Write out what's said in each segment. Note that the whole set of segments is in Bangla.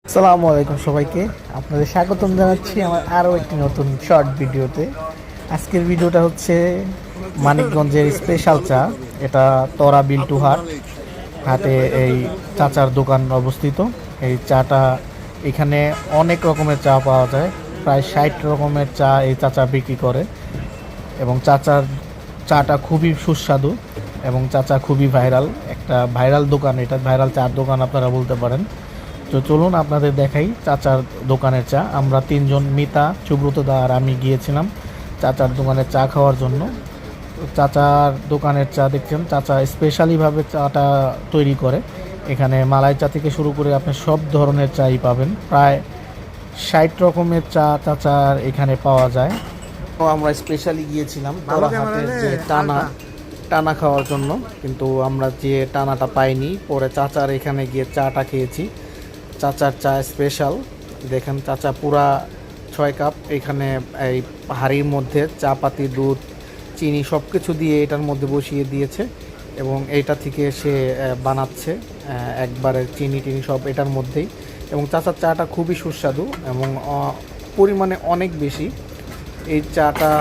আসসালামু আলাইকুম সবাইকে। আপনাদের স্বাগতম জানাচ্ছি আমার আরও একটি নতুন শর্ট ভিডিওতে। আজকের ভিডিওটা হচ্ছে মানিকগঞ্জের স্পেশাল চা। এটা তরা বিল্টু হাটে এই চাচার দোকান অবস্থিত। এই চাটা এখানে অনেক রকমের চা পাওয়া যায়, প্রায় 60 রকমের চা এই চাচা বিক্রি করে। এবং চাচার চাটা খুবই সুস্বাদু এবং চাচা খুবই ভাইরাল, একটা ভাইরাল দোকান, এটা ভাইরাল চার দোকান আপনারা বলতে পারেন। তো চলুন আপনাদের দেখাই চাচার দোকানের চা। আমরা তিনজন, মিতা, সুব্রত দা আর আমি গিয়েছিলাম চাচার দোকানে চা খাওয়ার জন্য। চাচার দোকানের চা দেখছেন, চাচা স্পেশালিভাবে চাটা তৈরি করে। এখানে মালাই চা থেকে শুরু করে আপনি সব ধরনের চাই পাবেন, প্রায় 60 রকমের চা চাচার এখানে পাওয়া যায়। তো আমরা স্পেশালি গিয়েছিলাম হাটের যে টানা খাওয়ার জন্য, কিন্তু আমরা যে টানাটা পাইনি, পরে চাচার এখানে গিয়ে চাটা খেয়েছি। চাচার চা স্পেশাল, দেখেন চাচা পুরা 6 কাপ এখানে এই হাঁড়ির মধ্যে চা পাতি, দুধ, চিনি সব কিছু দিয়ে এটার মধ্যে বসিয়ে দিয়েছে এবং এইটা থেকে সে বানাচ্ছে একবারে চিনি টিনি সব এটার মধ্যেই। এবং চাচার চাটা খুবই সুস্বাদু এবং পরিমাণে অনেক বেশি। এই চাটা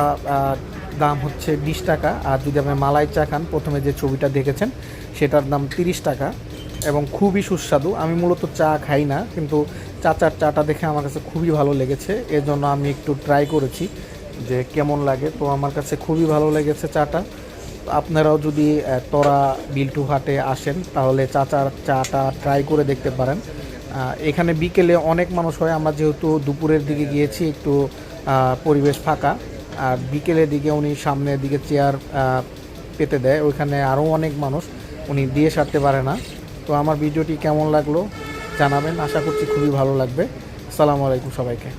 দাম হচ্ছে 20 টাকা, আর যদি আপনি মালাই চা খান, প্রথমে যে ছবিটা দেখেছেন সেটার দাম 30 টাকা এবং খুবই সুস্বাদু। আমি মূলত চা খাই না, কিন্তু চাচার চাটা দেখে আমার কাছে খুবই ভালো লেগেছে, এজন্য আমি একটু ট্রাই করেছি যে কেমন লাগে। তো আমার কাছে খুবই ভালো লেগেছে চাটা। আপনারাও যদি তরা বিল্টু হাটে আসেন তাহলে চাচার চাটা ট্রাই করে দেখতে পারেন। এখানে বিকেলে অনেক মানুষ হয়, আমরা যেহেতু দুপুরের দিকে গিয়েছি, একটু পরিবেশ ফাঁকা, আর বিকেলের দিকে উনি সামনের দিকে চেয়ার পেতে দেয়, ওইখানে আরও অনেক মানুষ, উনি দিয়ে সারতে পারে না। তো আমার ভিডিওটি কেমন লাগলো জানাবেন, আশা করছি খুবই ভালো লাগবে। আসসালামু আলাইকুম সবাইকে।